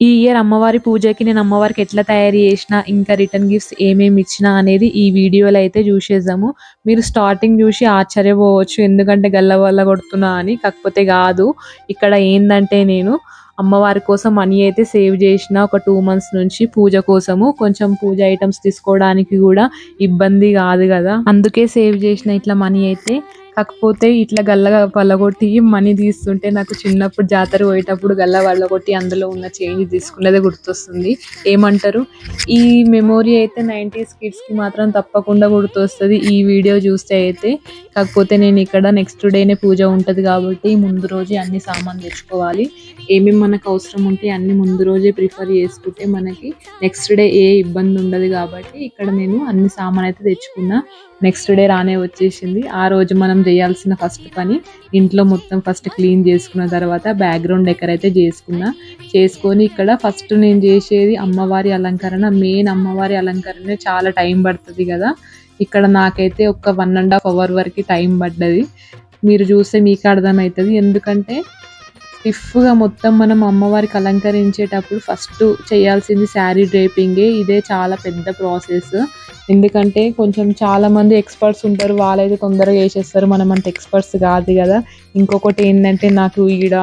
ఈ ఇయర్ అమ్మవారి పూజకి నేను అమ్మవారికి ఎట్లా తయారు చేసిన, ఇంకా రిటర్న్ గిఫ్ట్స్ ఏమేమి ఇచ్చినా అనేది ఈ వీడియోలో అయితే చూసేద్దాము. మీరు స్టార్టింగ్ చూసి ఆశ్చర్యపోవచ్చు, ఎందుకంటే గల్లవల్ల కొడుతున్నా అని. కాకపోతే కాదు, ఇక్కడ ఏందంటే నేను అమ్మవారి కోసం మనీ అయితే సేవ్ చేసిన ఒక 2 మంత్స్ నుంచి పూజ కోసము. కొంచెం పూజ ఐటమ్స్ తీసుకోవడానికి కూడా ఇబ్బంది కాదు కదా, అందుకే సేవ్ చేసిన ఇట్లా మనీ అయితే. కాకపోతే ఇట్లా గల్ల పలగొట్టి మనీ తీస్తుంటే నాకు చిన్నప్పుడు జాతర పోయేటప్పుడు గల్ల పలగొట్టి అందులో ఉన్న చేంజ్ తీసుకున్నదే గుర్తొస్తుంది. ఏమంటారు, ఈ మెమొరీ అయితే 90s కిడ్స్కి మాత్రం తప్పకుండా గుర్తొస్తుంది ఈ వీడియో చూస్తే అయితే. కాకపోతే నేను ఇక్కడ నెక్స్ట్ డేనే పూజ ఉంటుంది కాబట్టి ముందు రోజే అన్ని సామాన్ తెచ్చుకోవాలి. ఏమేమి మనకు అవసరం ఉంటే అన్ని ముందు రోజే ప్రిఫర్ చేసుకుంటే మనకి నెక్స్ట్ డే ఏ ఇబ్బంది ఉండదు. కాబట్టి ఇక్కడ నేను అన్ని సామాన్ అయితే తెచ్చుకున్నా. నెక్స్ట్ డే రానే వచ్చేసింది. ఆ రోజు మనం చేయాల్సిన ఫస్ట్ పని ఇంట్లో మొత్తం ఫస్ట్ క్లీన్ చేసుకున్న తర్వాత బ్యాక్గ్రౌండ్ డెకర్ అయితే చేసుకొని ఇక్కడ ఫస్ట్ నేను చేసేది అమ్మవారి అలంకరణ. మెయిన్ అమ్మవారి అలంకరణ చాలా టైం పడుతుంది కదా, ఇక్కడ నాకైతే ఒక 1.5 hour వరకు టైం పడ్డది. మీరు చూస్తే మీకు అర్థమవుతుంది. ఎందుకంటే స్టిఫ్గా మొత్తం మనం అమ్మవారికి అలంకరించేటప్పుడు ఫస్ట్ చేయాల్సింది శారీ డ్రేపింగే. ఇదే చాలా పెద్ద ప్రాసెస్. ఎందుకంటే కొంచెం చాలా మంది ఎక్స్పర్ట్స్ ఉంటారు, వాళ్ళైతే తొందరగా చేసేస్తారు. మనం అంత ఎక్స్పర్ట్స్ కాదు కదా. ఇంకొకటి ఏంటంటే నాకు ఈడ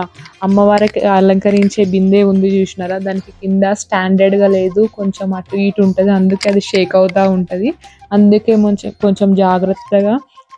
అమ్మవారికి అలంకరించే బిందె ఉంది చూసినారా, దానికి కింద స్టాండర్డ్గా లేదు, కొంచెం అటు ఇటు ఉంటుంది. అందుకే అది షేక్ అవుతూ ఉంటుంది. అందుకే కొంచెం జాగ్రత్తగా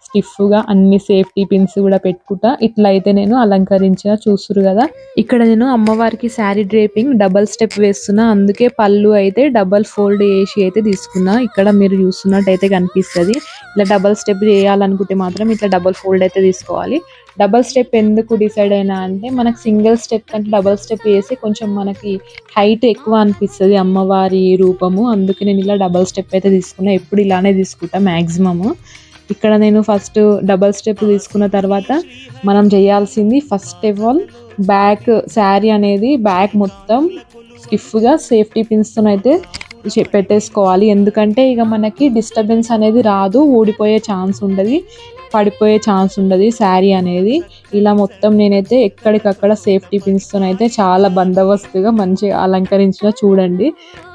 స్టిఫ్గా అన్ని సేఫ్టీ పిన్స్ కూడా పెట్టుకుంటా. ఇట్లా అయితే నేను అలంకరించిన చూస్తురు కదా. ఇక్కడ నేను అమ్మవారికి శారీ డ్రేపింగ్ డబల్ స్టెప్ వేస్తున్నా. అందుకే పళ్ళు అయితే డబల్ ఫోల్డ్ చేసి అయితే తీసుకున్నా. ఇక్కడ మీరు చూస్తున్నట్టయితే కనిపిస్తుంది. ఇలా డబల్ స్టెప్ చేయాలనుకుంటే మాత్రం ఇట్లా డబల్ ఫోల్డ్ అయితే తీసుకోవాలి. డబల్ స్టెప్ ఎందుకు డిసైడ్ అయినా అంటే, మనకు సింగిల్ స్టెప్ కంటే డబల్ స్టెప్ వేసి కొంచెం మనకి హైట్ ఎక్కువ అనిపిస్తుంది అమ్మవారి రూపము. అందుకే నేను ఇలా డబల్ స్టెప్ అయితే తీసుకున్నా. ఎప్పుడు ఇలానే తీసుకుంటా మ్యాక్సిమము. ఇక్కడ నేను ఫస్ట్ డబల్ స్టెప్ తీసుకున్న తర్వాత మనం చేయాల్సింది first of all back sari అనేది బ్యాక్ మొత్తం స్టిఫ్గా సేఫ్టీ పిన్స్తో అయితే పెట్టేసుకోవాలి. ఎందుకంటే ఇక మనకి డిస్టర్బెన్స్ అనేది రాదు, ఊడిపోయే ఛాన్స్ ఉండదు, పడిపోయే ఛాన్స్ ఉండదు శారీ అనేది. ఇలా మొత్తం నేనైతే ఎక్కడికక్కడ సేఫ్టీ పిన్స్తో అయితే చాలా బందోబస్తుగా మంచిగా అలంకరించిన. చూడండి,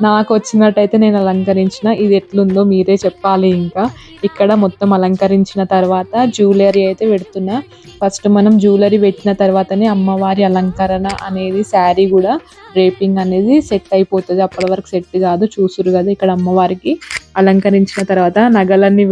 నాకు వచ్చినట్టయితే నేను అలంకరించిన. ఇది ఎట్లుందో మీరే చెప్పాలి. ఇంకా ఇక్కడ మొత్తం అలంకరించిన తర్వాత జ్యువెలరీ అయితే పెడుతున్నా. ఫస్ట్ మనం జ్యువెలరీ పెట్టిన తర్వాతనే అమ్మవారి అలంకరణ అనేది శారీ కూడా డ్రేపింగ్ అనేది సెట్ అయిపోతుంది. అప్పటి వరకు సెట్ కాదు. చూసురు కదా, ఇక్కడ అమ్మవారికి అలంకరించిన తర్వాత నగలన్నీ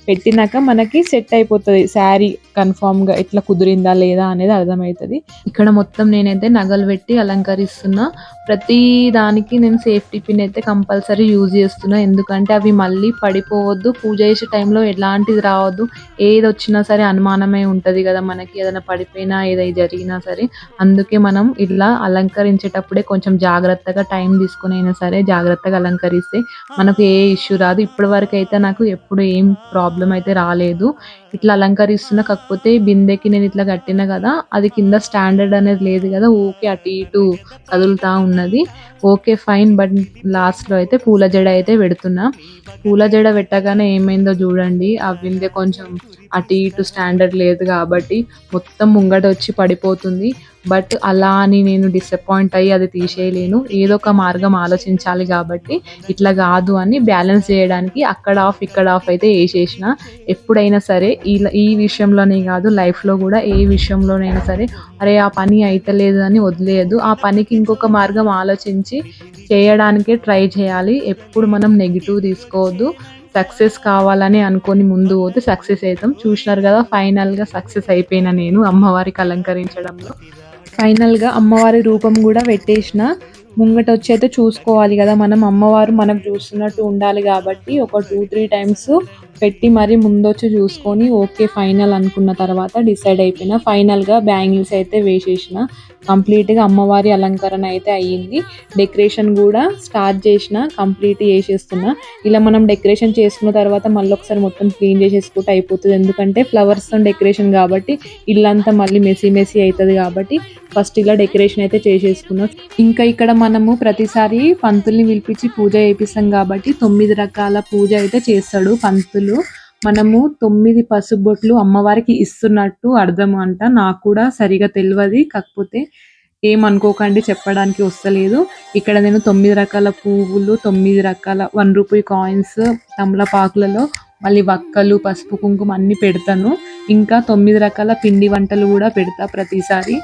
పెట్టినాక మనకి సెట్ అయిపోతుంది శారీ కన్ఫామ్గా ఎట్లా కుదిరిందా లేదా అనేది అర్థమవుతుంది. ఇక్కడ మొత్తం నేనైతే నగలు పెట్టి అలంకరిస్తున్నా. ప్రతి దానికి నేను సేఫ్టీ పిన్ అయితే కంపల్సరీ యూజ్ చేస్తున్నా. ఎందుకంటే అవి మళ్ళీ పడిపోవద్దు, పూజ చేసే టైంలో ఎలాంటిది రావద్దు. ఏది వచ్చినా సరే అనుమానమే ఉంటుంది కదా మనకి, ఏదైనా పడిపోయినా ఏదైనా జరిగినా సరే. అందుకే మనం ఇలా అలంకరించేటప్పుడే కొంచెం జాగ్రత్తగా టైం తీసుకుని అయినా సరే జాగ్రత్తగా అలంకరిస్తే మనకు ఏ ఇష్యూ రాదు. ఇప్పటి వరకు అయితే నాకు ఎప్పుడు ఏం ప్రాబ్లం అయితే రాలేదు. ఇట్లా అలంకరిస్తున్నా. కాకపోతే బిందెకి నేను ఇట్లా కట్టిన కదా, అది కింద స్టాండర్డ్ అనేది లేదు కదా, ఓకే అటు ఇటు కదులుతా ఉన్నది. Okay fine. బట్ లాస్ట్లో అయితే పూల జడ అయితే పెడుతున్నా. పూల జడ పెట్టగానే ఏమైందో చూడండి, ఆ బిందె కొంచెం అటు ఇటు స్టాండర్డ్ లేదు కాబట్టి మొత్తం ముంగట వచ్చి పడిపోతుంది. బట్ అలా అని నేను డిసప్పాయింట్ అయ్యి అది తీసేయలేను. ఏదో ఒక మార్గం ఆలోచించాలి కాబట్టి ఇట్లా కాదు అని బ్యాలెన్స్ చేయడానికి అక్కడ ఆఫ్ ఇక్కడ ఆఫ్ అయితే వేసేసిన. ఎప్పుడైనా సరే ఈ విషయంలోనే కాదు, లైఫ్లో కూడా ఏ విషయంలోనైనా సరే, అరే ఆ పని అయితలేదు అని వదిలేయద్దు. ఆ పనికి ఇంకొక మార్గం ఆలోచించి చేయడానికే ట్రై చేయాలి. ఎప్పుడు మనం నెగిటివ్ తీసుకోవద్దు. సక్సెస్ కావాలని అనుకొని ముందు పోతే సక్సెస్ అవుతాం. చూసినారు కదా, ఫైనల్గా సక్సెస్ అయిపోయినా నేను అమ్మవారికి అలంకరించడంలో. ఫైనల్గా అమ్మవారి రూపం కూడా పెట్టేసిన. ముంగట వచ్చి అయితే చూసుకోవాలి కదా మనం, అమ్మవారు మనకు చూస్తున్నట్టు ఉండాలి కాబట్టి ఒక 2-3 టైమ్స్ పెట్టి మరి ముందొచ్చి చూసుకొని ఓకే ఫైనల్ అనుకున్న తర్వాత డిసైడ్ అయిపోయినా. ఫైనల్గా బ్యాంగిల్స్ అయితే వేసేసిన. కంప్లీట్గా అమ్మవారి అలంకరణ అయితే అయ్యింది. డెకరేషన్ కూడా స్టార్ట్ చేసిన, కంప్లీట్ చేసేస్తున్నా. ఇలా మనం డెకరేషన్ చేసుకున్న తర్వాత మళ్ళీ ఒకసారి మొత్తం క్లీన్ చేసేసుకుంటే అయిపోతుంది. ఎందుకంటే ఫ్లవర్స్తో డెకరేషన్ కాబట్టి ఇల్లంతా మళ్ళీ మెస్సీ అవుతుంది కాబట్టి ఫస్ట్ ఇలా డెకరేషన్ అయితే చేసేసుకున్నాం. ఇంకా ఇక్కడ మనము ప్రతిసారి పంతుల్ని పిలిపించి పూజ చేపిస్తాం కాబట్టి 9 రకాల పూజ అయితే చేస్తాడు పంతులు. మనము 9 పసుబొట్లు అమ్మవారికి ఇస్తున్నట్టు అర్థం అంట. నాకు కూడా సరిగా తెలియదు. కాకపోతే ఏమనుకోకండి చెప్పడానికి వస్తలేదు. ఇక్కడ నేను 9 రకాల పువ్వులు, 9 రకాల రూ. 1 కాయిన్స్, తమలపాకులలో మళ్ళీ వక్కలు, పసుపు, కుంకుమ అన్నీ పెడతాను. ఇంకా 9 రకాల పిండి వంటలు గూడా పెడతా ప్రతిసారి.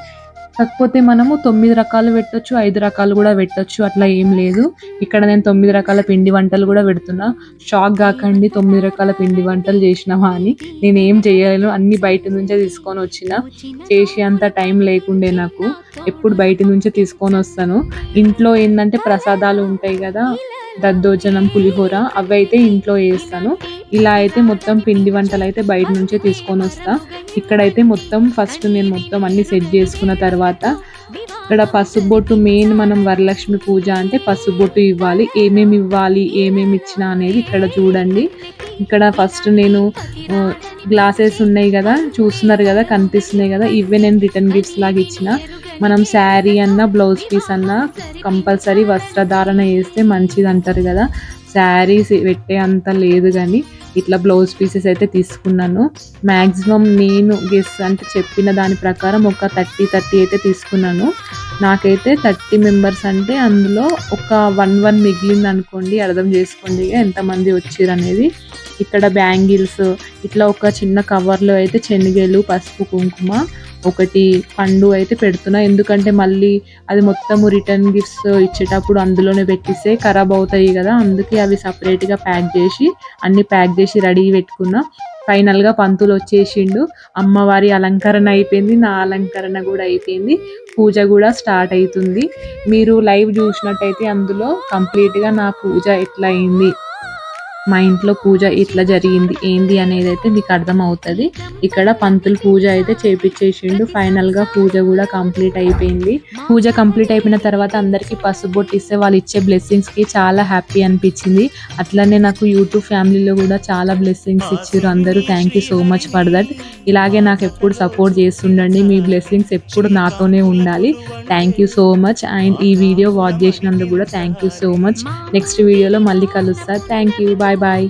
కాకపోతే మనము 9 రకాలు పెట్టొచ్చు, 5 రకాలు గూడా పెట్టొచ్చు. అట్లా ఏం లేదు. ఇక్కడ నేను 9 రకాల పిండి వంటలు గూడా పెడుతున్నా. షాక్ గాకండి 9 రకాల పిండి వంటలు చేసినావా అని. నేనేం చేయలేను. అన్నీ బయట నుంచే తీసుకొనొచ్చిన. చేసే అంత టైం లేకుండే నాకు. ఎప్పుడు బయట నుంచే తీసుకొనొస్తాను. ఇంట్లో ఏందంటే ప్రసాదాలు ఉంటాయి గదా! దద్దోజనం, పులిహోర అవైతే ఇంట్లో చేస్తాను. ఇలా అయితే మొత్తం పిండి వంటలైతే బయట నుంచే తీసుకొనొస్తా. ఇక్కడైతే మొత్తం ఫస్ట్ నేను మొత్తం అన్నీ సెట్ చేసుకున్న తర్వాత ఇక్కడ పసుపు బొట్టు మెయిన్ మనం వరలక్ష్మి పూజ అంటే పసుపు బొట్టు ఇవ్వాలి. ఏమేమి ఇవ్వాలి, ఏమేమి ఇచ్చినా అనేది ఇక్కడ చూడండి. ఇక్కడ ఫస్ట్ నేను గ్లాసెస్ ఉన్నాయి కదా, చూస్తున్నారు కదా, కనిపిస్తున్నాయి కదా, ఇవే నేను రిటర్న్ గిఫ్ట్స్ లాగా ఇచ్చిన. మనం శారీ అన్నా బ్లౌజ్ పీస్ అన్నా కంపల్సరీ వస్త్రధారణ చేస్తే మంచిది అంటారు కదా. శారీస్ పెట్టే అంత లేదు కానీ ఇట్లా బ్లౌజ్ పీసెస్ అయితే తీసుకున్నాను. మ్యాక్సిమం నేను గెస్ అంటే చెప్పిన దాని ప్రకారం ఒక 30 అయితే తీసుకున్నాను. నాకైతే 30 మెంబర్స్ అంటే అందులో ఒక 1 మిగిలింది అనుకోండి. అర్థం చేసుకోండి ఎంతమంది వచ్చారు అనేది. ఇక్కడ బ్యాంగిల్స్ ఇట్లా ఒక చిన్న కవర్లో అయితే శనగలు, పసుపు, కుంకుమ, ఒకటి పండు అయితే పెడుతున్నా. ఎందుకంటే మళ్ళీ అది మొత్తము రిటర్న్ గిఫ్ట్స్ ఇచ్చేటప్పుడు అందులోనే పెట్టిస్తే ఖరాబ్ అవుతాయి కదా, అందుకే అవి సపరేట్గా ప్యాక్ చేసి అన్ని ప్యాక్ చేసి రెడీ పెట్టుకున్నా. ఫైనల్గా పంతులు వచ్చేసిండు. అమ్మవారి అలంకరణ అయిపోయింది, నా అలంకరణ కూడా అయిపోయింది, పూజ కూడా స్టార్ట్ అవుతుంది. మీరు లైవ్ చూసినట్టయితే అందులో కంప్లీట్గా నా పూజ ఎట్లా అయింది, మా ఇంట్లో పూజ ఇట్లా జరిగింది ఏంది అనేది అయితే మీకు అర్థమవుతుంది. ఇక్కడ పంతులు పూజ అయితే చేపించేసిండు. ఫైనల్గా పూజ కూడా కంప్లీట్ అయిపోయింది. పూజ కంప్లీట్ అయిపోయిన తర్వాత అందరికీ పసుపు బొట్టు ఇస్తే వాళ్ళు ఇచ్చే బ్లెస్సింగ్స్కి చాలా హ్యాపీ అనిపించింది. అట్లనే నాకు యూట్యూబ్ ఫ్యామిలీలో కూడా చాలా బ్లెస్సింగ్స్ ఇచ్చారు అందరూ. Thank you so much for that. ఇలాగే నాకు ఎప్పుడు సపోర్ట్ చేస్తుండండి. మీ బ్లెస్సింగ్స్ ఎప్పుడు నాతోనే ఉండాలి. Thank you so much. And ఈ వీడియో వాచ్ చేసినందుకు కూడా thank you so much. Next వీడియోలో మళ్ళీ కలుస్తా. Thank you. Bye bye.